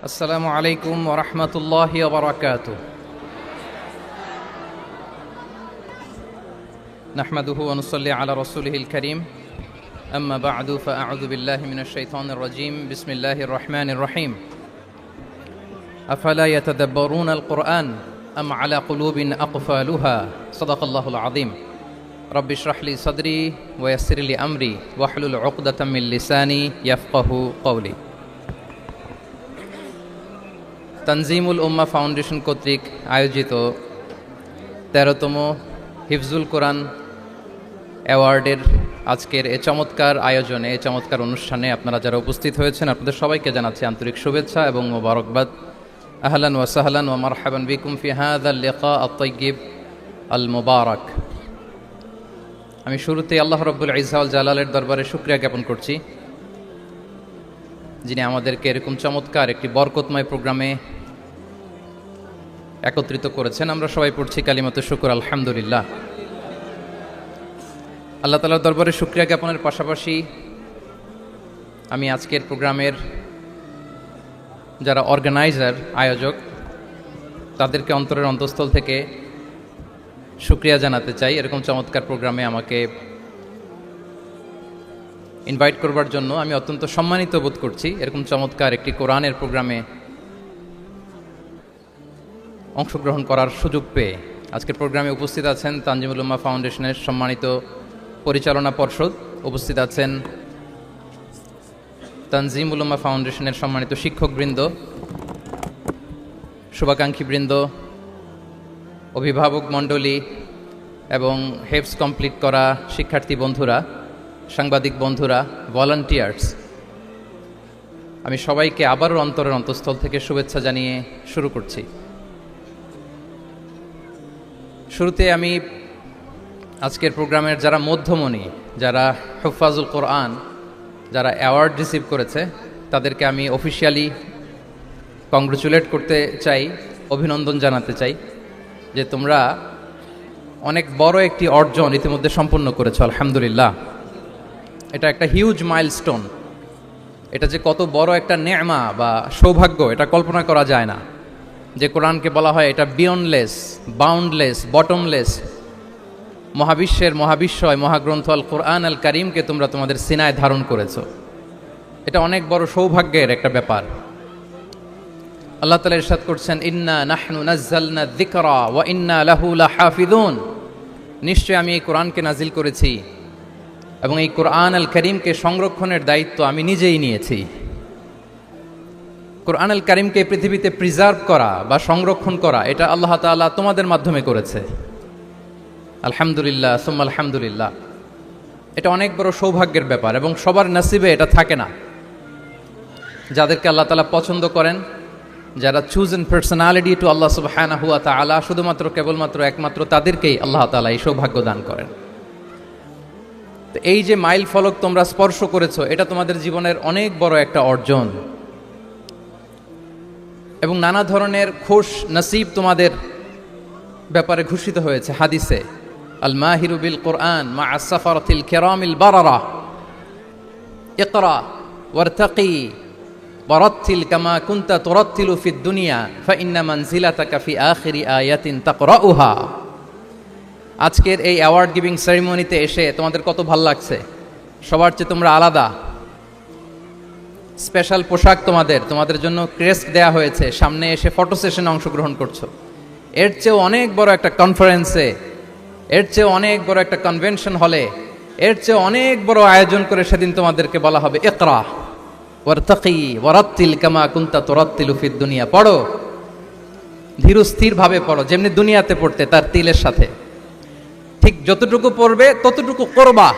আসসালামু আলাইকুম ওয়া রাহমাতুল্লাহি ওয়া বারাকাতুহু। নাহমাদুহু ওয়া নুসাল্লি আলা রাসূলিহিল কারীম। আম্মা বা'দু ফাআউযু বিল্লাহি মিনাশ শাইতানির রাজীম। বিসমিল্লাহির রাহমানির রাহিম। আফালা ইয়াতাদাব্বারুনাল কুরআন আম আলা কুলুবিন আকফালুহা। সাদাকাল্লাহুল আযীম। রব্বি ইশরাহ লি সাদরি ওয়া ইয়াসসির লি আমরি ওয়াহলুল উকদাতাম মিন লিসানি ইয়াফকাহু কওলি। তানজিমুল উম্মাহ ফাউন্ডেশন কর্তৃক আয়োজিত ১৩তম হিফজুল কোরআন অ্যাওয়ার্ডের আজকের এ চমৎকার আয়োজনে, এ চমৎকার অনুষ্ঠানে আপনারা যারা উপস্থিত হয়েছেন আপনাদের সবাইকে জানাচ্ছি আন্তরিক শুভেচ্ছা এবং মোবারকবাদ। আহলান ওয়া সাহলান ওয়া মারহাবান বিকুম ফি হাযাল লিকা আত-তাইয়্যিব আল মুবারাক। আমি শুরুতেই আল্লাহ রাব্বুল ইজ্জা ওয়াল জালালের দরবারে শুকরিয়া জ্ঞাপন করছি, যিনি আমাদেরকে এরকম চমৎকার একটি বরকতময় প্রোগ্রামে একত্রিত করেছেন। আমরা সবাই পড়ছি কালিমাতুশ শুকর, আলহামদুলিল্লাহ। আল্লাহ তাআলার দরবারে শুকরিয়া জ্ঞাপনের পাশাপাশি আমি আজকের প্রোগ্রামের যারা অর্গানাইজার, আয়োজক, তাদেরকে অন্তরের অন্তঃস্থল থেকে শুকরিয়া জানাতে চাই এরকম চমৎকার প্রোগ্রামে আমাকে ইনভাইট করবার জন্য। আমি অত্যন্ত সম্মানিত বোধ করছি এরকম চমৎকার একটি কোরআনের প্রোগ্রামে অংশগ্রহণ করার সুযোগ পেয়ে। আজকের প্রোগ্রামে উপস্থিত আছেন তানজিমুল উম্মাহ ফাউন্ডেশনের সম্মানিত পরিচালনা পর্ষদ, উপস্থিত আছেন তানজিমুল উম্মাহ ফাউন্ডেশনের সম্মানিত শিক্ষকবৃন্দ, শুভাকাঙ্ক্ষীবৃন্দ, অভিভাবক মণ্ডলী এবং হেফজ কমপ্লিট করা শিক্ষার্থী বন্ধুরা, সাংবাদিক বন্ধুরা, ভলান্টিয়ার্স, আমি সবাইকে আবারও অন্তরের অন্তঃস্থল থেকে শুভেচ্ছা জানিয়ে শুরু করছি। শুরুতে আমি আজকের প্রোগ্রামের যারা মধ্যমণি, যারা হুফাজুল কোরআন, যারা অ্যাওয়ার্ড রিসিভ করেছে, তাদেরকে আমি অফিশিয়ালি কংগ্রেচুলেট করতে চাই, অভিনন্দন জানাতে চাই যে তোমরা অনেক বড় একটি অর্জন ইতিমধ্যে সম্পন্ন করেছো, আলহামদুলিল্লাহ। এটা একটা হিউজ মাইলস্টোন। এটা যে কত বড় একটা নেয়মা বা সৌভাগ্য, এটা কল্পনা করা যায় না। যে কোরআনকে বলা হয় এটা বিয়ন্ডলেস, বাউন্ডলেস, বটমলেস, মহাবিশ্বের মহাবিশ্বয় মহাগ্রন্থ আল কোরআন আল কারীমকে তোমরা তোমাদের সিনায় ধারণ করেছো। এটা অনেক বড় সৌভাগ্যের একটা ব্যাপার। আল্লাহ তাআলা ইরশাদ করছেন, ইন্না নাহনু নাযালনা যিকরা ওয়া ইন্না লাহু লাহাফিযুন। নিশ্চয় আমি এই কোরআনকে নাজিল করেছি এবং এই কোরআন আল কারীমকে সংরক্ষণের দায়িত্ব আমি নিজেই নিয়েছি। কোরআন আল কারীমকে পৃথিবীতে প্রিজার্ভ করা বা সংরক্ষণ করা এটা আল্লাহ তাআলা তোমাদের মাধ্যমে করেছে, আলহামদুলিল্লাহ সুম্মা আলহামদুলিল্লাহ। এটা অনেক বড় সৌভাগ্যের ব্যাপার এবং সবার নসিবে এটা থাকে না। যাদেরকে আল্লাহ তাআলা পছন্দ করেন, যারা চুজেন পার্সোনালিটি টু আল্লাহ সুবহানাহু ওয়া তাআলা, শুধুমাত্র কেবলমাত্র একমাত্র তাদেরকেই আল্লাহ তাআলা এই সৌভাগ্য দান করেন। তো এই যে মাইল ফলক তোমরা স্পর্শ করেছো, এটা তোমাদের জীবনের অনেক বড় একটা অর্জন এবং নানা ধরনের খুশ নসিব তোমাদের ব্যাপারে ঘোষিত হয়েছে হাদিসে। আল মাহিরু বিল কোরআন মা আসসাফারাতিল কিরামিল বারারা ইকরা ওয়ারতাকি ওয়ারাত্তিল কামা কুনতা তুরাত্তিলু ফিদ দুনিয়া ফাইন্না মানজিলাতাকা ফি আখিরি আয়াতিন তাকরাউহা। আজকের এই অ্যাওয়ার্ড গিভিং সেরিমনিতে এসে তোমাদের কত ভাল লাগছে। সবার চেয়ে তোমরা আলাদা, স্পেশাল পোশাক তোমাদের জন্য ক্রেস্ট দেয়া হয়েছে, সামনে এসে ফটো সেশনে অংশগ্রহণ করছো। এর চেয়েও অনেক বড় একটা কনফারেন্সে, এর চেয়েও অনেক বড় একটা কনভেনশন হলে, এর চেয়ে অনেক বড় আয়োজন করে সেদিন তোমাদেরকে বলা হবে ইকরা ওয়ারতাকি ওয়ারাত্তিল কামা কুনতা তুরাত্তিলু ফিদ দুনিয়া। পড়ো, ধীর স্থির ভাবে পড়ো, যেমনি দুনিয়াতে পড়তে তার তিলের সাথে। ঠিক যতটুকু পড়বে ততটুকু করবা,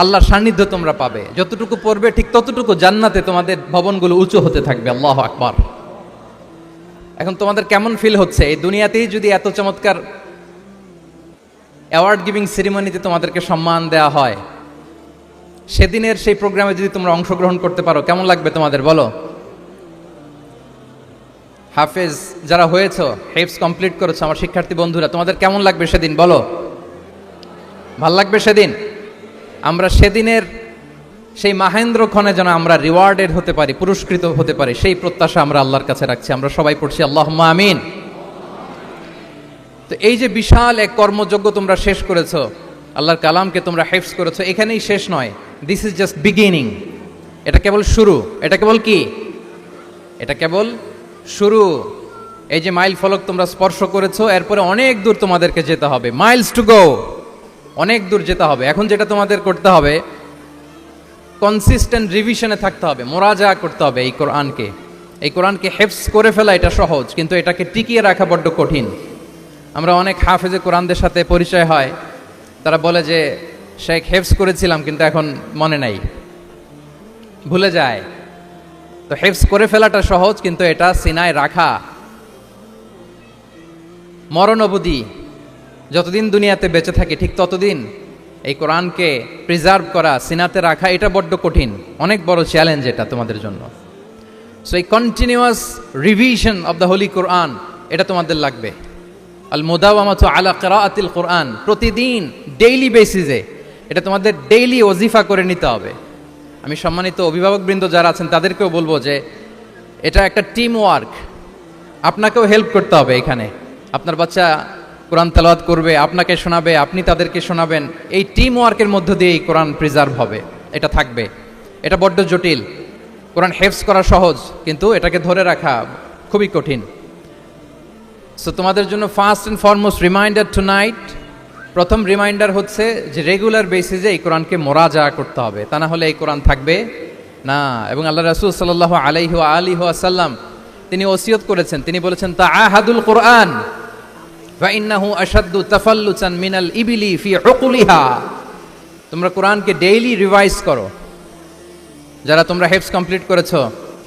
আল্লাহর সান্নিধ্য তোমরা পাবে। যতটুকু পড়বে ঠিক ততটুকু জান্নাতে তোমাদের ভবনগুলো উঁচু হতে থাকবে। আল্লাহু আকবার। এখন তোমাদের কেমন ফিল হচ্ছে? এই দুনিয়াতেই যদি এত চমৎকার অ্যাওয়ার্ড গিভিং সেরিমনিতে তোমাদেরকে সম্মান দেওয়া হয়, সেদিনের সেই প্রোগ্রামে যদি তোমরা অংশগ্রহণ করতে পারো, কেমন লাগবে তোমাদের বলো? হাফেজ যারা হয়েছো, হেফজ কমপ্লিট করেছো, আমার শিক্ষার্থী বন্ধুরা, তোমাদের কেমন লাগবে সেদিন বলো? ভাল লাগবে সেদিন? আমরা সেদিনের সেই মাহেন্দ্রক্ষণে যেন আমরা রিওয়ার্ডেড হতে পারি, পুরস্কৃত হতে পারি, সেই প্রত্যাশা আমরা আল্লাহর কাছে রাখছি। আমরা সবাই পড়ছি আল্লাহুম্মা আমিন। তো এই যে বিশাল এক কর্মযজ্ঞ তোমরা শেষ করেছো, আল্লাহর কালামকে তোমরা হেফজ করেছো, এখানেই শেষ নয়। This is just beginning. এটা কেবল শুরু। এটা কেবল কি? এটা কেবল শুরু। এই যে মাইল ফলক তোমরা স্পর্শ করেছো, এরপরে অনেক দূর তোমাদেরকে যেতে হবে। মাইলস টু গো, অনেক দূর যেতে হবে। এখন যেটা তোমাদের করতে হবে, কনসিস্টেন্ট রিভিশনে থাকতে হবে, মোরাজা করতে হবে এই কোরআনকে। এই কোরআনকে হেফজ করে ফেলা এটা সহজ, কিন্তু এটাকে টিকিয়ে রাখা বড্ড কঠিন। আমরা অনেক হাফেজে কোরআনদের সাথে পরিচয় হয়, তারা বলে যে শেখ হেফজ করেছিলাম কিন্তু এখন মনে নাই, ভুলে যায়। তো হেফজ করে ফেলাটা সহজ, কিন্তু এটা সিনায় রাখা মরণ অবধি, যতদিন দুনিয়াতে বেঁচে থাকি ঠিক ততদিন এই কোরআনকে প্রিজার্ভ করা, সিনাতে রাখা, এটা বড্ড কঠিন, অনেক বড় চ্যালেঞ্জ এটা তোমাদের জন্য। সো এই continuous revision of the holy Quran, এটা তোমাদের লাগবে। আল মুদাওয়ামাতু আলা কিরাআতিল কোরআন, প্রতিদিন ডেইলি বেসিসে এটা তোমাদের ডেইলি ওজিফা করে নিতে হবে। আমি সম্মানিত অভিভাবকবৃন্দ যারা আছেন তাদেরকেও বলবো যে এটা একটা টিম ওয়ার্ক, আপনাকেও হেল্প করতে হবে এখানে। আপনার বাচ্চা কোরআন তেলাওয়াত করবে, আপনাকে শোনাবে, আপনি তাদেরকে শোনাবেন। এই টিম ওয়ার্কের মধ্য দিয়ে এই কোরআন প্রিজার্ভ হবে, এটা থাকবে। এটা বড্ড জটিল। কোরআন হেফজ করা সহজ, কিন্তু এটাকে ধরে রাখা খুবই কঠিন। সো তোমাদের জন্য first and foremost reminder tonight, প্রথম রিমাইন্ডার হচ্ছে যে রেগুলার বেসিসে এই কোরআনকে মোরাজা করতে হবে, তা না হলে এই কোরআন থাকবে না। এবং আল্লাহ রাসূল সাল্লাল্লাহু আলাইহি ওয়া আলিহি ওয়াসাল্লাম তিনি ওসিয়ত করেছেন, তিনি বলেছেন তাআহাদুল কোরআন ফা ইন্নাহু আশাদ্দু তাফাল্লুতান মিনাল ইবিলি ফি উকুলিহা। তোমরা কোরআনকে ডেইলি রিভাইজ করো। যারা তোমরা হেফজ কমপ্লিট করেছো,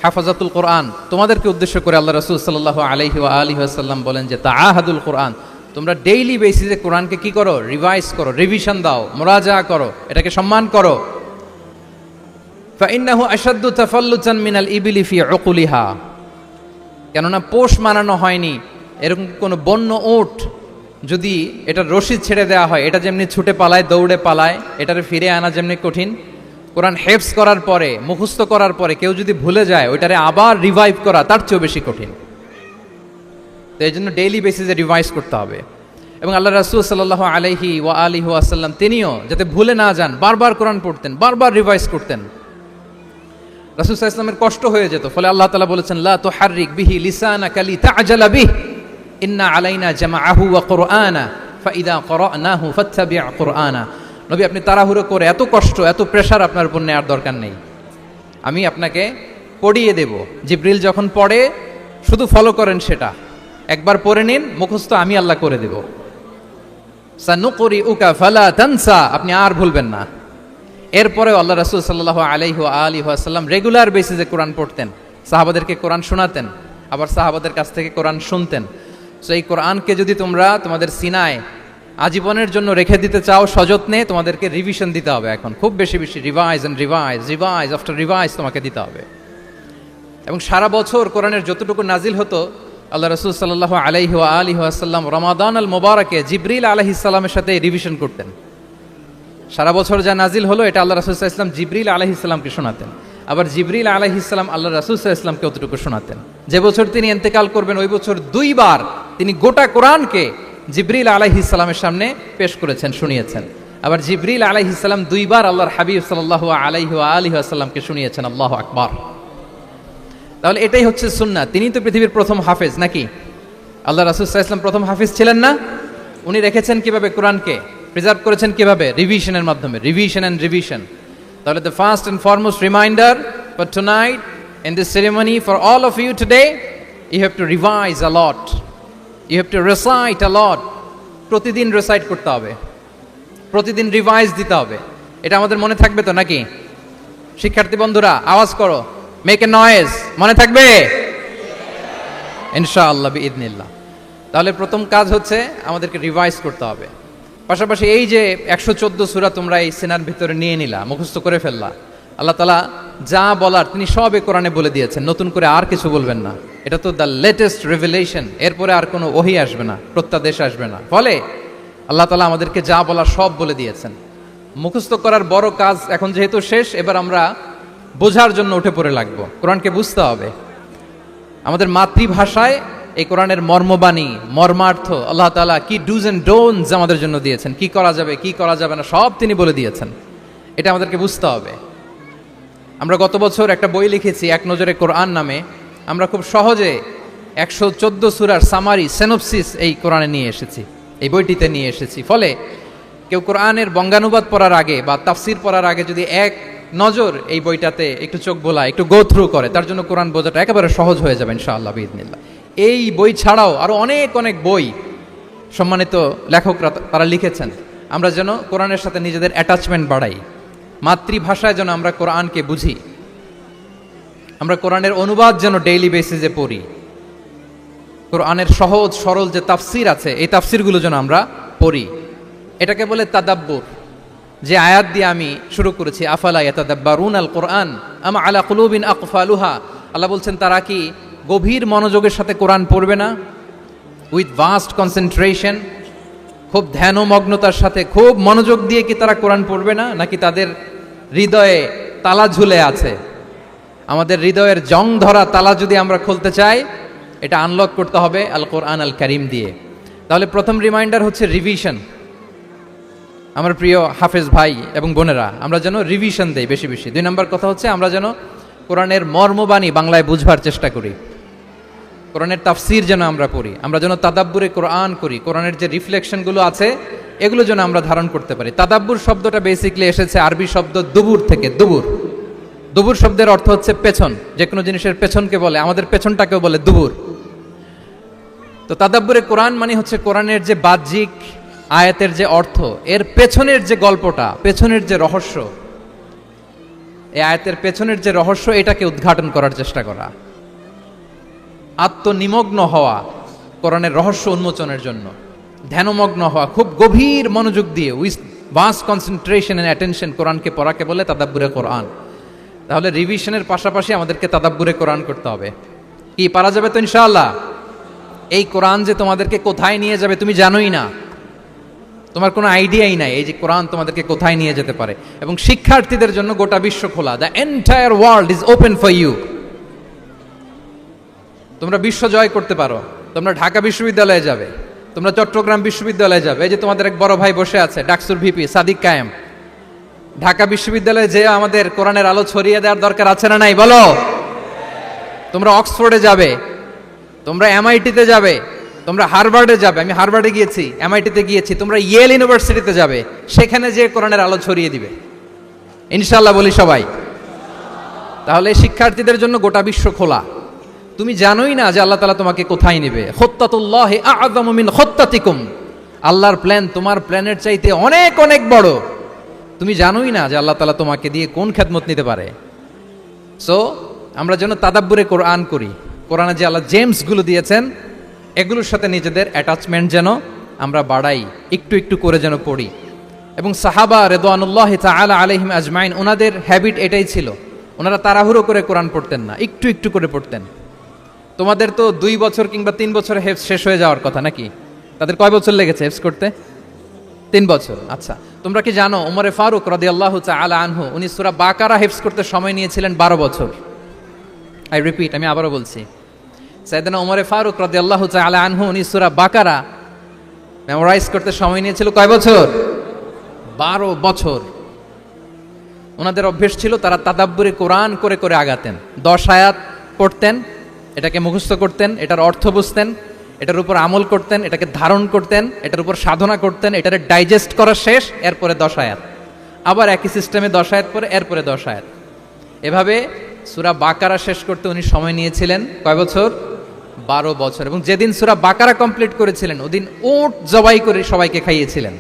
হাফাজাতুল কোরআন, তোমাদেরকে উদ্দেশ্য করে আল্লাহ রাসূল সাল্লাল্লাহু আলাইহি ওয়া আলিহি ওয়াসাল্লাম বলেন যে তাআহাদুল কোরআন, তোমরা ডেইলি বেসিসে কোরআনকে কি করো? রিভাইজ করো, রিভিশন দাও, মুরাজা করো, এটাকে সম্মান করো। ফাইন্নাহু আশাদ্দু তাফাল্লুতান মিনাল ইবিলি ফি উকুলিহা, কেননা পোষ মানানো হয়নি এরকম কোনো বন্য উট যদি এটার রশি ছেড়ে দেওয়া হয়, এটা যেমনি ছুটে পালায়, দৌড়ে পালায়, এটারে ফিরে আনা যেমনি কঠিন, কোরআন হেফজ করার পরে, মুখস্থ করার পরে কেউ যদি ভুলে যায়, ওইটারে আবার রিভাইভ করা তার চেয়েও বেশি কঠিন। তো এই জন্য ডেইলি বেসিসে রিভাইজ করতে হবে। এবং আল্লাহ রাসূল সাল্লাল্লাহু আলাইহি ওয়া আলিহি ওয়াসাল্লাম তিনিও যাতে ভুলে না যান, বারবার কোরআন পড়তেন, বারবার রিভাইজ করতেন। রাসূল সাল্লাল্লাহু আলাইহি ওয়াসাল্লামের কষ্ট হয়ে যেত, ফলে আল্লাহ তাআলা বলেছেন লা তুহাররিক বিহি লিসানাকা লিতা'জালা বিহি ইন্না আলাইনা জামাআহু ওয়া কুরআনা ফাইদা ক্বরানাহু ফাত্তাবি' কুরআনা। নবী, আপনি তাড়াহুড়ো করে, এত কষ্ট, এত প্রেশার আপনার উপর নেওয়ার দরকার নেই, আমি আপনাকে পড়িয়ে দেব। জিবরিল যখন পড়ে শুধু ফলো করেন, সেটা একবার পড়ে নিন, মুখস্থ আমি আল্লাহ করে দেব। সানুকরিউকা ফালা তানসা, আপনি আর ভুলবেন না। এরপরেও আল্লাহ রাসূল সাল্লাল্লাহু আলাইহি ওয়া আলিহি ওয়াসাল্লাম রেগুলার বেসিসে কোরআন পড়তেন, সাহাবাদেরকে কোরআন শোনাতেন, আবার সাহাবাদের কাছ থেকে কোরআন শুনতেন। সো এই কোরআনকে যদি তোমরা তোমাদের সিনায় আজীবনের জন্য রেখে দিতে চাও সযত্নে, তোমাদেরকে রিভিশন দিতে হবে। এখন খুব বেশি বেশি revise and revise, revise after revise তোমাকে দিতে হবে। এবং সারা বছর কোরআনের যতটুকু নাজিল হতো, আল্লাহ রাসূল সাল্লাল্লাহু আলাইহি ওয়া আলিহি ওয়াসাল্লাম রমাদান আল মুবারাকে জিবরিল আলাইহিস সালামের সাথে রিভিশন করতেন। সারা বছর যা নাজিল হলো, এটা আল্লাহ রাসূল সাল্লাল্লাহু আলাইহি ওয়াসাল্লাম জিবরিল আলাইহিস সালামকে শোনাতেন, আবার জিবরিল আলাইহিস সালাম আল্লাহ রাসূল সাল্লাল্লাহু আলাইহি ওয়াসাল্লামকে অতটুকু শোনাতেন। যে বছর তিনি ইন্তেকাল করবেন, ওই বছর দুইবার তিনি গোটা কোরআনকে জিবরিল আলাইহিস সালামের সামনে পেশ করেছেন, শুনিয়েছেন। আবার জিবরিল আলাইহিস সালাম দুইবার আল্লাহর হাবিব সাল্লাল্লাহু আলাইহি ওয়া আলিহি ওয়াসাল্লামকে শুনিয়েছেন। আল্লাহু আকবার। তাহলে এটাই হচ্ছে সুন্নাহ। তিনি তো পৃথিবীর প্রথম হাফেজ নাকি? আল্লাহ রাসূল সাল্লাল্লাহু আলাইহি ওয়াসাল্লাম প্রথম হাফেজ ছিলেন না? উনি রেখেছেন কিভাবে কোরআনকে? প্রিজার্ভ করেছেন কিভাবে? রিভিশনের মাধ্যমে, রিভিশন এন্ড রিভিশন। তাহলে the first and foremost reminder for tonight in this ceremony for all of you today, you have to revise a lot, you have to recite a lot. প্রতিদিন recite করতে হবে, প্রতিদিন revise দিতে হবে। এটা আমাদের মনে থাকবে তো নাকি? শিক্ষার্থী বন্ধুরা আওয়াজ করো, মেক এ নয়েজ, মনে থাকবে ইনশাআল্লাহ বিইذনিল্লাহ। তাহলে প্রথম কাজ হচ্ছে আমাদেরকে রিভাইজ করতে হবে। পাশাপাশি এই যে 114 সূরা তোমরা এই সিনার ভিতরে নিয়ে নিলা, মুখস্থ করে ফেললা, আল্লাহ তাআলা যা বলার তিনি সব এই কোরআনে বলে দিয়েছেন, নতুন করে আর কিছু বলবেন না। এটা তো দ্য লেটেস্ট রিভিলেশন, এরপরে আর কোনো ওহী আসবে না, প্রত্যাদেশ আসবে না। ফলে আল্লাহ তাআলা আমাদেরকে যা বলার সব বলে দিয়েছেন। মুখস্থ করার বড় কাজ এখন যেহেতু শেষ, এবার আমরা বোঝার জন্য উঠে পড়ে লাগবো। কোরআনকে বুঝতে হবে আমাদের মাতৃভাষায়। এই কোরআনের মর্মবাণী, মর্মার্থ, আল্লাহ তাআলা কি ডুজ এন্ড ডোন্টস আমাদের জন্য দিয়েছেন, কি করা যাবে কি করা যাবে না সব তিনি বলে দিয়েছেন। এটা আমাদেরকে বুঝতে হবে। আমরা গত বছর একটা বই লিখেছি এক নজরে কোরআন নামে। আমরা খুব সহজে 114 সূরার সামারি সেনোপসিস এই কোরআনে নিয়ে এসেছি, এই বইটিতে নিয়ে এসেছি। ফলে কেউ কোরআনের বঙ্গানুবাদ পড়ার আগে বা তাফসির পড়ার আগে যদি এক নজর এই বইটাতে একটু চোখ বোলায়, একটু গো থ্রু করে, তার জন্য কোরআন বোঝাটা একেবারে সহজ হয়ে যাবে ইনশাআল্লাহ বিইذনিল্লাহ। এই বই ছাড়াও আরো অনেক অনেক বই সম্মানিত লেখকরা তারা লিখেছেন। আমরা যেন কোরআনের সাথে নিজেদের অ্যাটাচমেন্ট বাড়াই, মাতৃভাষায় যেন আমরা কোরআনকে বুঝি, আমরা কোরআনের অনুবাদ যেন ডেইলি বেসিসে পড়ি, কোরআনের সহজ সরল যে তাফসির আছে এই তাফসিরগুলো যেন আমরা পড়ি। এটাকে বলে তাদাব্বুর। যে আয়াত দিয়ে আমি শুরু করেছি, আফালা ইয়াতাদাব্বারুন আল কোরআন আম আলা কুলুবিন আকফালুহা, আল্লাহ বলছেন তারা কি গভীর মনোযোগের সাথে কোরআন পড়বে না, উইথ ভাস্ট কনসেন্ট্রেশন, খুব ধ্যানমগ্নতার সাথে খুব মনোযোগ দিয়ে কি তারা কোরআন পড়বে না, নাকি তাদের হৃদয়ে তালা ঝুলে আছে? আমাদের হৃদয়ের জং ধরা তালা যদি আমরা খুলতে চাই, এটা আনলক করতে হবে আল কোরআন আল কারিম দিয়ে। তাহলে প্রথম রিমাইন্ডার হচ্ছে রিভিশন। আমার প্রিয় হাফেজ ভাই এবং বোনেরা, আমরা যেন রিভিশন দেই বেশি বেশি। 2 নম্বর কথা হচ্ছে আমরা যেন কোরআনের মর্মবাণী বাংলায় বুঝবার চেষ্টা করি, কোরআনের তাফসির যেন আমরা পড়ি, আমরা যেন তাদাব্বুরে কোরআন করি, কোরআনের যে রিফ্লেকশনগুলো আছে এগুলো যেন আমরা ধারণ করতে পারি। তাদাব্বুর শব্দটা বেসিক্যালি এসেছে আরবি শব্দ দুবুর থেকে। দুবুর, দুবুর শব্দের অর্থ হচ্ছে পেছন। যে কোনো জিনিসের পেছনকে বলে, আমাদের পেছনটাকেও বলে দুবুর। তো তাদাব্বুরে কোরআন মানে হচ্ছে কোরআনের যে বাহ্যিক আয়াতের যে অর্থ, এর পেছনের যে গল্পটা, পেছনের যে রহস্য, এই আয়াতের পেছনের যে রহস্য, এটাকে উদ্ঘাটন করার চেষ্টা করা, আত্মনিমগ্ন হওয়া, কোরআনের রহস্য উন্মোচনের জন্য ধ্যানমগ্ন হওয়া, খুব গভীর মনোযোগ দিয়ে with vast concentration and attention কোরআনকে পড়াকে বলে তাদাব্বুরে কোরআন। তাহলে রিভিশনের পাশাপাশি আমাদেরকে তাদাব্বুরে কোরআন করতে হবে। কি পারা যাবে তো ইনশাআল্লাহ? এই কোরআন যে তোমাদেরকে কোথায় নিয়ে যাবে তুমি জানোই না, তোমার কোনো আইডিয়াই নাই এই যে কোরআন তোমাদেরকে কোথায় নিয়ে যেতে পারে। এবং শিক্ষার্থীদের জন্য গোটা বিশ্ব খোলা, the entire world is open for you. তোমরা বিশ্ব জয় করতে পারো। তোমরা ঢাকা বিশ্ববিদ্যালয়ে যাবে, তোমরা চট্টগ্রাম বিশ্ববিদ্যালয়ে যাবে। এই যে তোমাদের এক বড় ভাই বসে আছে, ডাকসুর ভিপি সাদিক কায়েম। ঢাকা বিশ্ববিদ্যালয়ে যে আমাদের কোরআনের আলো ছড়িয়ে দেওয়ার দরকার আছে না নাই বলো? তোমরা অক্সফোর্ডে যাবে, তোমরা এমআইটিতে যাবে, তোমরা হার্ভার্ডে যাবে। আমি হার্ভার্ডে গিয়েছি, এমআইটিতে গিয়েছি। তোমরা ইয়েল ইউনিভার্সিটিতে যাবে, সেখানে যে কোরআনের আলো ছড়িয়ে দিবে ইনশাআল্লাহ বলি সবাই। তাহলে শিক্ষার্থীদের জন্য গোটা বিশ্ব খোলা। তুমি জানোই না যে আল্লাহ তাআলা তোমাকে কোথায় নেবে। খুত্তাতুল্লাহি আ'যামু মিন খুত্তাতিকুম, আল্লাহর প্ল্যান তোমার প্ল্যানের চাইতে অনেক অনেক বড়। তুমি জানোই না যে আল্লাহ তাআলা তোমাকে দিয়ে কোন খেদমত নিতে পারে। সো আমরা যেন তাদাব্বুরে কোরআন করি, কোরআনে যে আল্লাহ জেমসগুলো দিয়েছেন এগুলোর সাথে নিজেদের অ্যাটাচমেন্ট যেন আমরা বাড়াই, একটু একটু করে যেন পড়ি। এবং সাহাবা রিদওয়ানুল্লাহি তাআলা আলাইহিম আজমাইন, ওনাদের হ্যাবিট এটাই ছিল, ওনারা তাড়াহুড়ো করে কোরআন পড়তেন না, একটু একটু করে পড়তেন। তোমাদের তো 2 বছর কিংবা 3 বছরে হেফজ শেষ হয়ে যাওয়ার কথা নাকি? তাদের কয় বছর লেগেছে হেফজ করতে? 3 বছর। আচ্ছা, তোমরা কি জানো ওমরে ফারুক রাদিয়াল্লাহু তাআলা আনহু উনি সূরা বাকারা হেফজ করতে সময় নিয়েছিলেন 12 বছর। আই রিপিট, আমি আবারও বলছি, সাইয়েদনা ওমরে ফারুক রাদিয়াল্লাহু তাআলা আনহু উনি সূরা বাকারা মেমোরাইজ করতে সময় নিয়েছিল কয় বছর? 12 বছর। ওনাদের অভ্যেস ছিল তারা তাদাব্বুরে কোরআন করে করে আগাতেন। 10 আয়াত পড়তেন, এটাকে মুখস্থ করতেন, এটার অর্থ বুঝতেন, এটার উপর আমল করতেন, এটাকে ধারণ করতেন, এটার উপর সাধনা করতেন, এটারে ডাইজেস্ট করা শেষ, এরপরে 10 আয়াত, আবার একই সিস্টেমে 10 আয়াত পরে এরপরে 10 আয়াত। এভাবে সূরা বাকারা শেষ করতে উনি সময় নিয়েছিলেন কয় বছর? 12 বছর। এবং যেদিন সূরা বাকারা কমপ্লিট করেছিলেন ওদিন উট জবাই করে সবাইকে খাইয়েছিলেন।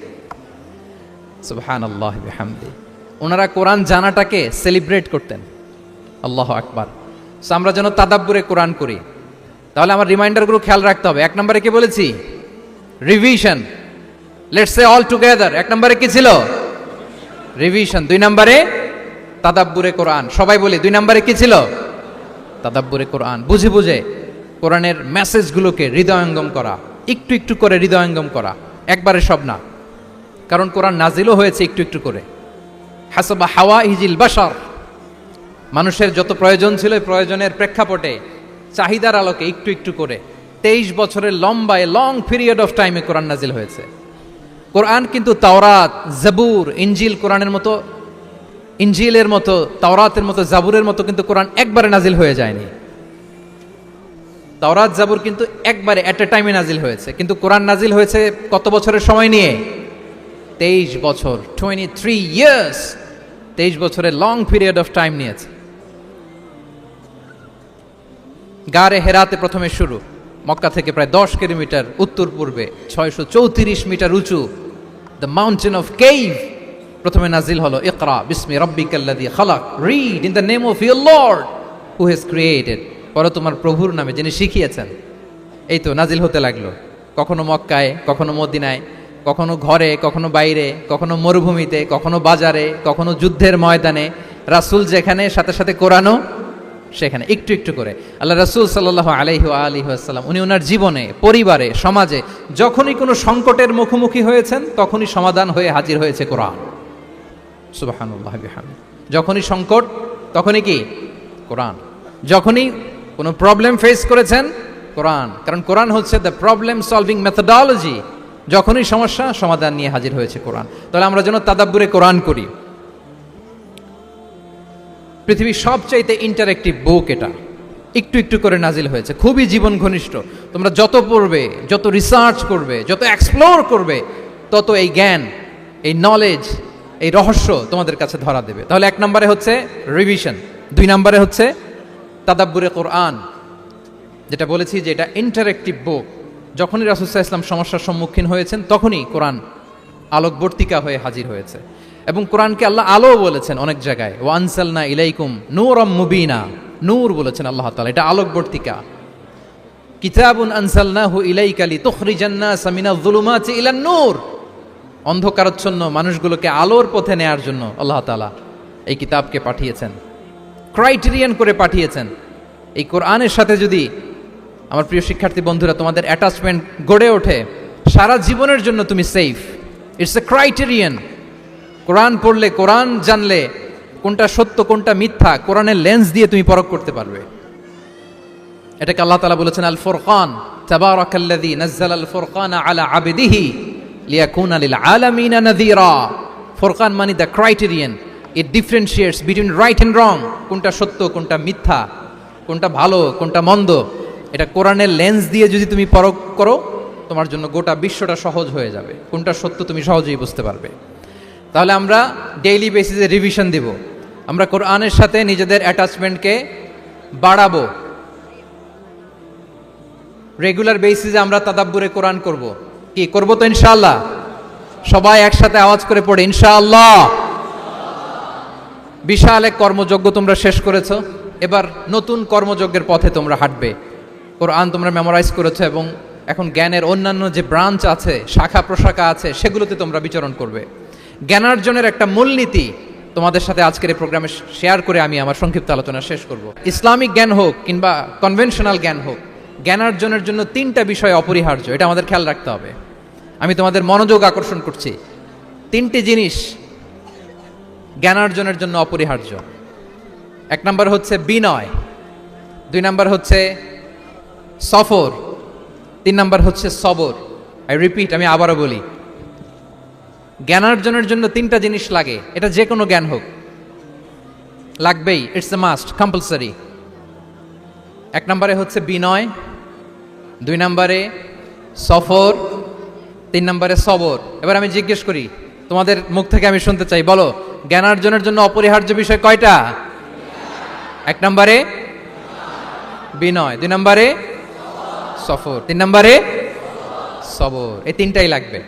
সুবহানাল্লাহি ওয়া বিহামদিহি। ওনারা কোরআন জানাটাকে সেলিব্রেট করতেন। আল্লাহু আকবার। সো আমরা যেন তাদাব্বুরে কোরআন করি। তাহলে আমার রিমাইন্ডারগুলো খেয়াল রাখতে হবে। 1 নম্বরে কি বলেছি? Revision. Let's say all together. 1 নম্বরে কি ছিল? রিভিশন। 2 নম্বরে তাদাব্বুরে কোরআন। সবাই বলি 2 নম্বরে কি ছিল? তাদাব্বুরে কোরআন। বুঝে বুঝে কোরআনের মেসেজগুলোকে হৃদয়ঙ্গম করা, একটু একটু করে হৃদয়ঙ্গম করা, একবারে সব না। কারণ কোরআন নাজিলও হয়েছে একটু একটু করে। হাসাবা হাওয়াইজিল বাশার, মানুষের যত প্রয়োজন ছিল এই প্রয়োজনের প্রেক্ষাপটে চাহিদার আলোকে একটু একটু করে 23 বছরের লম্বায় লং পিরিয়ড অফ টাইমে কোরআন নাজিল হয়েছে। কোরআন কিন্তু তাওরাত, জাবুর, ইনজিল, কোরআনের মতো, ইনজিলের মতো, তাওরাতের মতো, জাবুরের মতো কিন্তু কোরআন একবারে নাজিল হয়ে যায়নি। তাওরাত, জাবুর কিন্তু একবারে এট এ টাইমে নাজিল হয়েছে, কিন্তু কোরআন নাজিল হয়েছে কত বছরের সময় নিয়ে? 23 বছর, 23 ইয়ার্স, 23 বছরের লং পিরিয়ড অফ টাইম নিয়েছে। গারে হেরাতে প্রথমে শুরু, মক্কা থেকে প্রায় 10 কিলোমিটার উত্তর পূর্বে 634 মিটার উঁচু দ্য মাউন্টেন অফ কেভ, প্রথমে নাজিল হলো ইকরা বিসমি রাব্বিকাল্লাযী খালাক, read in the name of your lord who has created, পরে তোমার প্রভুর নামে যিনি শিখিয়েছেন। এই তো নাজিল হতে লাগলো, কখনো মক্কায়, কখনো মদিনায়, কখনো ঘরে, কখনো বাইরে, কখনো মরুভূমিতে, কখনো বাজারে, কখনো যুদ্ধের ময়দানে, রাসূল যেখানে সাথে সাথে কোরআনও সেখানে, একটু একটু করে। আল্লাহ রাসূল সাল্লাল্লাহু আলাইহি ওয়া আলিহি ওয়াসাল্লাম উনি ওনার জীবনে, পরিবারে, সমাজে যখনই কোনো সংকটের মুখোমুখি হয়েছেন তখনই সমাধান হয়ে হাজির হয়েছে কোরআন। সুবহানাল্লাহি বিহামদিহি। যখনই সংকট তখনই কি? কোরআন। যখনই কোনো প্রবলেম ফেস করেছেন, কোরআন, কারণ কোরআন হচ্ছে দ্য প্রবলেম সলভিং মেথোডোলজি। যখনই সমস্যা, সমাধান নিয়ে হাজির হয়েছে কোরআন। তাহলে আমরা যেন তাদাব্বুরে কোরআন করি। পৃথিবীর সবচাইতে ইন্টারেক্টিভ বুক এটা, একটু একটু করে নাজিল হয়েছে, খুবই জীবন ঘনিষ্ঠ। তোমরা যত পড়বে, যত রিসার্চ করবে, যত এক্সপ্লোর করবে, তত এই জ্ঞান, এই নলেজ, এই রহস্য তোমাদের কাছে ধরা দেবে। তাহলে 1 নম্বরে হচ্ছে রিভিশন, 2 নম্বরে হচ্ছে তাদাব্বুরে কোরআন, যেটা বলেছি যে এটা ইন্টারেক্টিভ বুক। যখনই রাসূল সাল্লাল্লাহু আলাইহি ওয়াসাল্লাম সমস্যার সম্মুখীন হয়েছেন তখনই কোরআন আলোকবর্তিকা হয়ে হাজির হয়েছে। এবং কোরআনকে আল্লাহ আলো বলেছেন অনেক জায়গায়, ওয়া আনসালনা ইলাইকুম নূরাম মুবিনা, নূর বলেছেন আল্লাহ তাআলা, এটা আলোকবর্তিকা। কিতাবুন আনসালনাহু ইলাইকা লিতুখরিজান নাসা মিনাজ যুলুমাতি ইলান নূর, অন্ধকারাচ্ছন্ন মানুষগুলোকে আলোর পথে নেয়ার জন্য আল্লাহ তাআলা এই কিতাবকে পাঠিয়েছেন, ক্রাইটেরিয়ান করে পাঠিয়েছেন। এই কোরআনের সাথে যদি আমার প্রিয় শিক্ষার্থী বন্ধুরা তোমাদের অ্যাটাচমেন্ট গড়ে ওঠে, সারা জীবনের জন্য তুমি safe. It's a criterion. Quran পড়লে, কোরআন জানলে কোনটা সত্য কোনটা মিথ্যা কোরআনের লেন্স দিয়ে তুমি পরখ করতে পারবে। এটাকে আল্লাহ তাআলা বলেছেন আল ফুরকান, তাবারাকাল্লাযী নাযালাল ফুরকানা আলা আবদিহি লিয়াকুনা লিল আলামিনা নাযীরা। ফুরকান মানে the criterion, it differentiates between right and wrong, কোনটা সত্য কোনটা মিথ্যা, কোনটা ভালো কোনটা মন্দ। এটা কোরআনের লেন্স দিয়ে যদি তুমি পরখ করো, তোমার জন্য গোটা বিশ্বটা সহজ হয়ে যাবে, কোনটা সত্য তুমি সহজেই বুঝতে পারবে। তাহলে আমরা ডেইলি বেসিসে রিভিশন দিব, আমরা কোরআনের সাথে নিজেদের অ্যাটাচমেন্টকে বাড়াবো। রেগুলার বেসিসে আমরা তাদাব্বুরে কোরআন করব। কি করব? তো ইনশাআল্লাহ সবাই একসাথে আওয়াজ করে পড়ে ইনশাআল্লাহ। বিশাল এক কর্মযজ্ঞ তোমরা শেষ করেছো, এবার নতুন কর্মযজ্ঞের পথে তোমরা হাঁটবে। কোরআন তোমরা মেমোরাইজ করেছো এবং এখন জ্ঞানের অন্যান্য যে ব্রাঞ্চ আছে, শাখা প্রশাখা আছে, সেগুলোতে তোমরা বিচরণ করবে। জ্ঞানার্জনের একটা মূলনীতি তোমাদের সাথে আজকের এই প্রোগ্রামে শেয়ার করে আমি আমার সংক্ষিপ্ত আলোচনা শেষ করব। ইসলামিক জ্ঞান হোক কিংবা কনভেনশনাল জ্ঞান হোক, জ্ঞানার্জনের জন্য 3টা বিষয় অপরিহার্য, এটা আমাদের খেয়াল রাখতে হবে। আমি তোমাদের মনোযোগ আকর্ষণ করছি, 3টি জিনিস জ্ঞানার্জনের জন্য অপরিহার্য। 1 নম্বর হচ্ছে বিনয়, 2 নম্বর হচ্ছে সফর, 3 নম্বর হচ্ছে সবর। আই রিপিট, আমি আবারও বলি, জ্ঞানার্জনের জন্য 3টা জিনিস লাগে, এটা যে কোনো জ্ঞান হোক, লাগবেই, ইটস এ মাস্ট, কম্পালসারি। 1 নম্বরে হচ্ছে বিনয়, 2 নম্বরে সফর, 3 নম্বরে সবর। এবার আমি জিজ্ঞেস করি, তোমাদের মুখ থেকে আমি শুনতে চাই, বলো জ্ঞানার্জনের জন্য অপরিহার্য বিষয় কয়টা? 1 নম্বরে বিনয়, 2 নম্বরে সফর, 3 নম্বরে সবর। এই 3টাই লাগবে।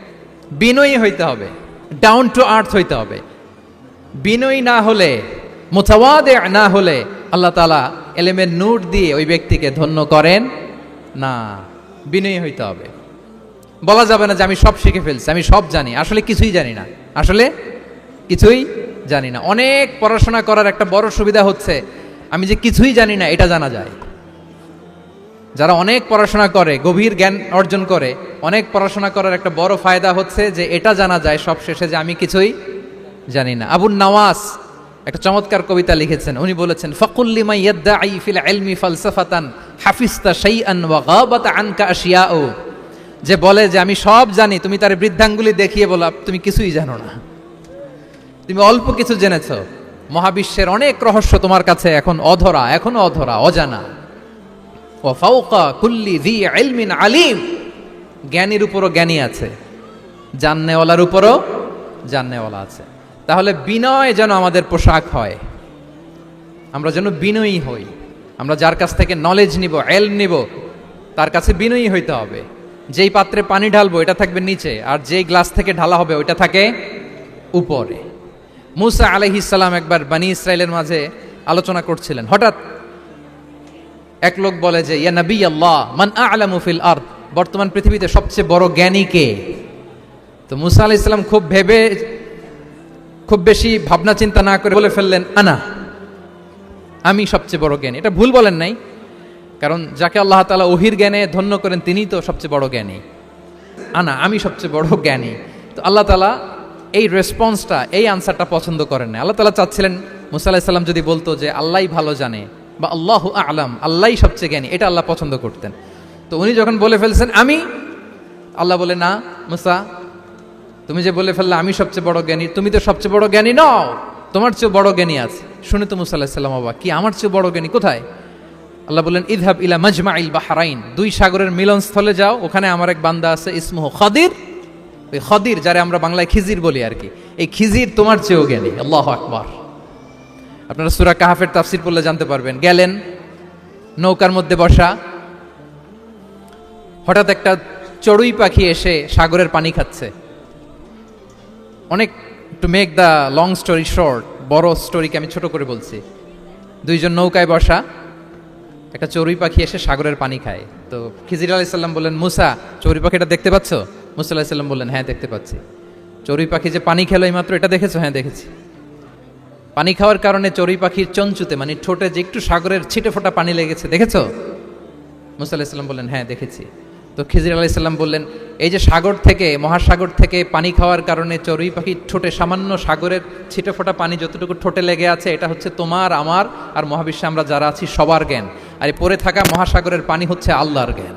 বিনয়ী হইতে হবে, ডাউন টু আর্থ হইতে হবে। বিনয়ী না হলে, মুতাওয়াদি না হলে আল্লাহ তাআলা এলেমের নূর দিয়ে ওই ব্যক্তিকে ধন্য করেন না। বিনয়ী হইতে হবে। বলা যাবে না যে আমি সব শিখে ফেলছি, আমি সব জানি, আসলে কিছুই জানি না, আসলে কিছুই জানি না। অনেক পড়াশোনা করার একটা বড় সুবিধা হচ্ছে আমি যে কিছুই জানি না এটা জানা যায়। যারা অনেক পড়াশোনা করে, গভীর জ্ঞান অর্জন করে, অনেক পড়াশোনা করার একটা বড় ফায়দা হচ্ছে যে এটা জানা যায় সব শেষে যে আমি কিছুই জানি না। আবু নওয়াস একটা চমৎকার কবিতা লিখেছেন, উনি বলেছেন ফাকুল লিমান ইয়াদঈ ফিল ইলমি ফালসাফাতান হাফিজতা শাইআন ওয়া গাবাত আনকা আশিয়াউ, যে বলে যে আমি সব জানি, তুমি তার বৃদ্ধাঙ্গুলি দেখিয়ে বলো তুমি কিছুই জানো না, তুমি অল্প কিছু জেনেছো, মহাবিশ্বের অনেক রহস্য তোমার কাছে এখন অধরা, এখনো অধরা, অজানা। ওয়া ফাওকা কুল্লি যী ইলমিন আলিম, জ্ঞানীর উপরও জ্ঞানী আছে, জাননেওয়ালার উপরও জাননেওয়ালা আছে। তাহলে বিনয় যেন আমাদের পোশাক হয়, আমরা যেন বিনয়ী হই। আমরা যার কাছ থেকে নলেজ নিব, ইলম নিব, তার কাছে বিনয়ী হইতে হবে। যেই পাত্রে পানি ঢালবো এটা থাকবে নিচে, আর যেই গ্লাস থেকে ঢালা হবে ওইটা থাকে উপরে। মুসা আলাইহিস সালাম একবার বনি ইসরাইলের মাঝে আলোচনা করছিলেন, হঠাৎ এক লোক বলে যে ইয়া নবী আল্লাহ মান আ'লামু ফিল আরদ, বর্তমান পৃথিবীতে সবচেয়ে বড় জ্ঞানী কে? তো মুসা আলাইহিস সালাম খুব বেশি ভাবনা চিন্তা না করে বলে ফেললেন আনা, আমি সবচেয়ে বড় জ্ঞানী। এটা ভুল বলেন নাই, কারণ যাকে আল্লাহ তাআলা ওহির জ্ঞানে ধন্য করেন তিনিই তো সবচেয়ে বড় জ্ঞানী। আনা, আমি সবচেয়ে বড় জ্ঞানী। তো আল্লাহ তাআলা এই রেসপন্সটা, এই আনসারটা পছন্দ করেন না। আল্লাহ তাআলা চাচ্ছিলেন মুসা আলাইহিস সালাম যদি বলতো যে আল্লাহই ভালো জানে বা আল্লাহু আ'লাম, আল্লাহই সবচেয়ে জ্ঞানী, এটা আল্লাহ পছন্দ করতেন। তো উনি যখন বলে ফেলছেন আমি, আল্লাহ বলে না মুসা, তুমি যে বলে ফেললে আমি সবচেয়ে বড় জ্ঞানী, তুমি তো সবচেয়ে বড় জ্ঞানী নও, তোমার চেয়ে বড় জ্ঞানী আছে। শুনে তো মুসা আলাইহিস সালাম অবাক, কি আমার চেয়ে বড় জ্ঞানী কোথায়? আল্লাহ বললেন ইযহাব ইলা মাজমাইল বাহরাইন, দুই সাগরের মিলনস্থলে যাও, ওখানে আমার এক বান্দা আছে ইসমুহু খাদির। ওই খাদির, যারে আমরা বাংলায় খিজির বলি আর কি, এই খিজির তোমার চেয়েও জ্ঞানী। আল্লাহু আকবার। আপনারা সূরা কাহফের তাফসীর পড়লে জানতে পারবেন। গেলেন, নৌকার মধ্যে বসা, হঠাৎ একটা চড়ুই পাখি এসে সাগরের পানি খাচ্ছে। অনেক, to make the long story short, বড় স্টোরিকে আমি ছোট করে বলছি। দুইজন নৌকায় বসা, একটা চড়ুই পাখি এসে সাগরের পানি খায়। তো খিজির আলাইহিস সালাম বললেন মুসা, চড়ুই পাখিটা দেখতে পাচ্ছ? মুসা আলাইহিস সালাম বললেন হ্যাঁ দেখতে পাচ্ছি। চড়ুই পাখি যে পানি খেলো এইমাত্র, এটা দেখেছো? হ্যাঁ দেখেছি। পানি খাওয়ার কারণে চড়ুই পাখির চঞ্চুতে, মানে ঠোঁটে যে একটু সাগরের ছিটে ফোটা পানি লেগেছে, দেখেছো? মুসা আলাইহিস সালাম বললেন হ্যাঁ দেখেছি। তো খিজির আলাইহিস সালাম বললেন এই যে সাগর থেকে, মহাসাগর থেকে পানি খাওয়ার কারণে চড়ুই পাখির ঠোঁটে সামান্য সাগরের ছিটে ফোটা পানি যতটুকু ঠোঁটে লেগে আছে, এটা হচ্ছে তোমার, আমার আর মহাবিশ্বে আমরা যারা আছি সবার জ্ঞান। আর এই পড়ে থাকা মহাসাগরের পানি হচ্ছে আল্লাহর জ্ঞান।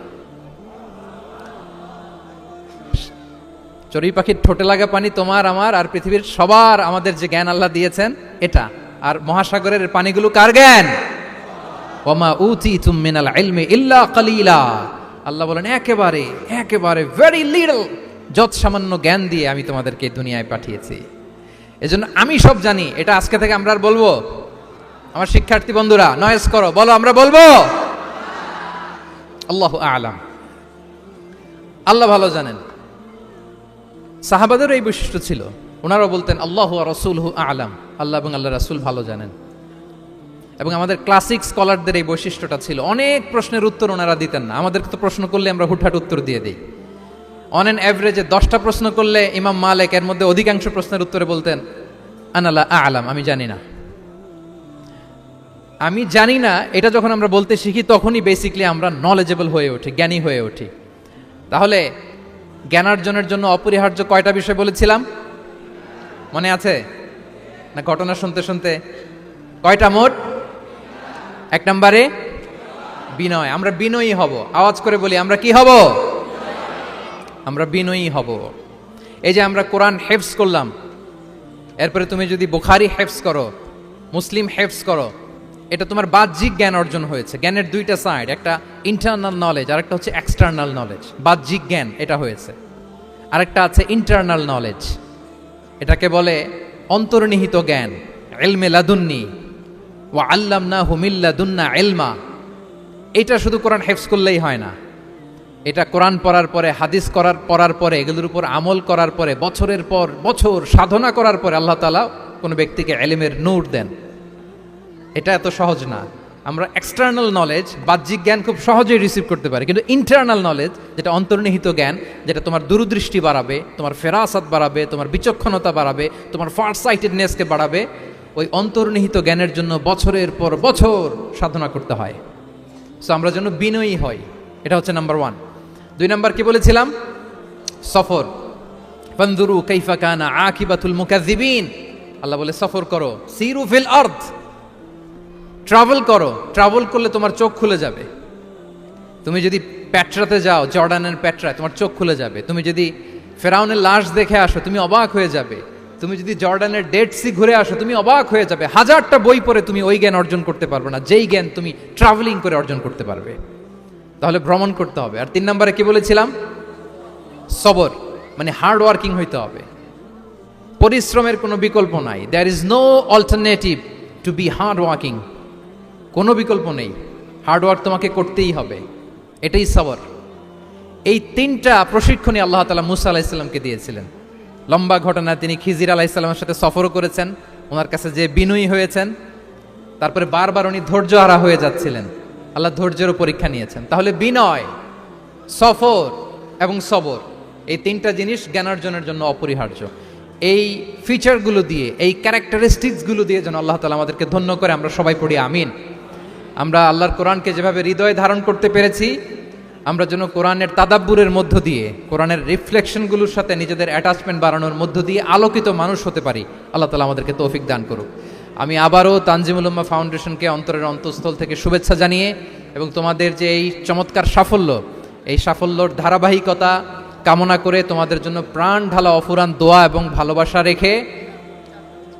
চড়ুই পাখির ঠোঁটে লাগা পানি তোমার, আমার আর পৃথিবীর সবার, আমাদের যে জ্ঞান আল্লাহ দিয়েছেন এটা। আর মহাসাগরের পানিগুলো কার জ্ঞান? ওয়ামা উতিতুম মিনাল ইলমি ইল্লা কালিলা। আল্লাহ বলেন একেবারে একেবারে ভেরি লিটল, যত সামান্য জ্ঞান দিয়ে আমি তোমাদেরকে দুনিয়ায় পাঠিয়েছি। এজন্য আমি সব জানি, এটা আজকে থেকে আমরা আর বলবো? আমার শিক্ষার্থী বন্ধুরা নয়েজ করো, বলো আমরা বলবো আল্লাহু আ'লাম, আল্লাহ ভালো জানেন। সাহাবাদের এই বৈশিষ্ট্য ছিল, ওনারাও বলতেন আল্লাহু ওয়া রাসূলুহু আ'লাম, আল্লাহ এবং আল্লাহ রাসূল ভালো জানেন। এবং আমাদের ক্লাসিক স্কলারদের এই বৈশিষ্ট্যটা ছিল, অনেক প্রশ্নের উত্তর ওনারা দিতেন না। আমাদেরকে তো প্রশ্ন করলে আমরা হুটহাট উত্তর দিয়ে দিই। অন অ্যান অ্যাভারেজে 10টা প্রশ্ন করলে ইমাম মালিক এর মধ্যে অধিকাংশ প্রশ্নের উত্তরে বলতেন আনা লা আ'লাম, আমি জানি না। আমি জানি না এটা যখন আমরা বলতে শিখি, তখনই বেসিক্যালি আমরা নলেজেবল হয়ে উঠি, জ্ঞানী হয়ে উঠি। তাহলে জ্ঞানার্জনের জন্য অপরিহার্য কয়টা বিষয় বলেছিলাম, মনে আছে না? ঘটনা শুনতে শুনতে কয়টা মোট? 1 নম্বরে বিনয়। আমরা বিনয়ী হব। আওয়াজ করে বলি আমরা কি হব? আমরা বিনয়ী হব। এই যে আমরা কোরআন হেফজ করলাম, এরপরে তুমি যদি বুখারী হেফজ করো, মুসলিম হেফজ করো, এটা তোমার বাহ্যিক জ্ঞান অর্জন হয়েছে। জ্ঞানের দুইটা সাইড, একটা ইন্টারনাল নলেজ আর একটা হচ্ছে এক্সটার্নাল নলেজ। বাহ্যিক জ্ঞান এটা হয়েছে, আরেকটা আছে ইন্টারনাল নলেজ, এটাকে বলে অন্তর্নিহিত জ্ঞান। ইলমে লাদুন্নি ওয়া আল্লামনাহু মিন লাদুন্না ইলমা। এটা শুধু কোরআন হেফজ করলেই হয় না, এটা কোরআন পড়ার পরে, হাদিস পড়ার পরে, এগুলোর উপর আমল করার পরে, বছরের পর বছর সাধনা করার পরে আল্লাহ তাআলা কোনো ব্যক্তিকে ইলমের নূর দেন। এটা এত সহজ না। আমরা এক্সটার্নাল নলেজ, বাহ্যিক জ্ঞান খুব সহজেই রিসিভ করতে পারি, কিন্তু ইন্টারনাল নলেজ, যেটা অন্তর্নিহিত জ্ঞান, যেটা তোমার দূরদৃষ্টি বাড়াবে, তোমার ফেরাসাত বাড়াবে, তোমার বিচক্ষণতা বাড়াবে, তোমার ফার সাইটেডনেসকে বাড়াবে, ওই অন্তর্নিহিত জ্ঞানের জন্য বছরের পর বছর সাধনা করতে হয়। সো আমরা যেন বিনয়ী হই, এটা হচ্ছে নাম্বার 1। 2 নাম্বার কি বলেছিলাম? সফর। ফানজুরু কাইফা কানা আকিবাতুল মুকাজ্জিবিন। আল্লাহ বলে সফর করো, সিরু ফিল আরদ, ট্রাভেল করো। ট্রাভেল করলে তোমার চোখ খুলে যাবে। তুমি যদি পেট্রাতে যাও, জর্ডানের পেট্রায়, তোমার চোখ খুলে যাবে। তুমি যদি ফেরাউনের লাশ দেখে আসো, তুমি অবাক হয়ে যাবে। তুমি যদি জর্ডানের ডেড সি ঘুরে আসো, তুমি অবাক হয়ে যাবে। হাজারটা বই পড়ে তুমি ওই জ্ঞান অর্জন করতে পারবে না, যেই জ্ঞান তুমি ট্রাভেলিং করে অর্জন করতে পারবে। তাহলে ভ্রমণ করতে হবে। আর 3 নম্বরে কি বলেছিলাম? সবর, মানে হার্ড ওয়ার্কিং হইতে হবে। পরিশ্রমের কোনো বিকল্প নাই। There is no alternative to be hard working. কোনো বিকল্প নেই, হার্ড ওয়ার্ক তোমাকে করতেই হবে। এটাই সবর। এই 3টা প্রশিক্ষণই আল্লাহ তাআলা মুসা আলাইহিস সালামকে দিয়েছিলেন। লম্বা ঘটনা, তিনি খিজির আলাইহিস সালামের সাথে সফরও করেছেন, ওনার কাছে যে বিনয়ী হয়েছেন। তারপরে বারবার উনি ধৈর্যহারা হয়ে যাচ্ছিলেন, আল্লাহ ধৈর্যেরও পরীক্ষা নিয়েছেন। তাহলে বিনয়, সফর এবং সবর, এই 3টা জিনিস জ্ঞান অর্জনের জন্য অপরিহার্য। এই ফিচারগুলো দিয়ে, এই ক্যারেক্টারিস্টিক্সগুলো দিয়ে যেন আল্লাহ তাআলা আমাদেরকে ধন্য করে। আমরা সবাই পড়ি আমিন। আমরা আল্লাহর কোরআনকে যেভাবে হৃদয়ে ধারণ করতে পেরেছি, আমরা যেন কোরআনের তাদাব্বুরের মধ্য দিয়ে, কোরআনের রিফ্লেকশনগুলোর সাথে নিজেদের অ্যাটাচমেন্ট বাড়ানোর মধ্য দিয়ে আলোকিত মানুষ হতে পারি। আল্লাহ তাআলা আমাদেরকে তৌফিক দান করুক। আমি আবারও তানজিমুল উম্মাহ ফাউন্ডেশনকে অন্তরের অন্তঃস্থল থেকে শুভেচ্ছা জানিয়ে এবং তোমাদের যে এই চমৎকার সাফল্য, এই সাফল্যর ধারাবাহিকতা কামনা করে তোমাদের জন্য প্রাণ ঢালা অফুরান দোয়া এবং ভালোবাসা রেখে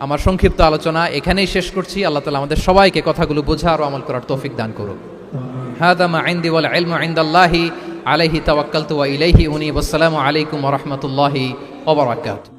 আমার সংক্ষিপ্ত আলোচনা এখানেই শেষ করছি। আল্লাহ তাআলা আমাদের সবাইকে কথাগুলো বোঝা আর আমল করার তৌফিক দান করুক। হাদা মা ইনদি ওয়াল ইলমু ইনদাল্লাহি আলাইহি তাওয়াক্কালতু ওয়া ইলাইহি উনীব। আসসালামু আলাইকুম ওয়া রাহমাতুল্লাহি ওয়া বারাকাতুহু।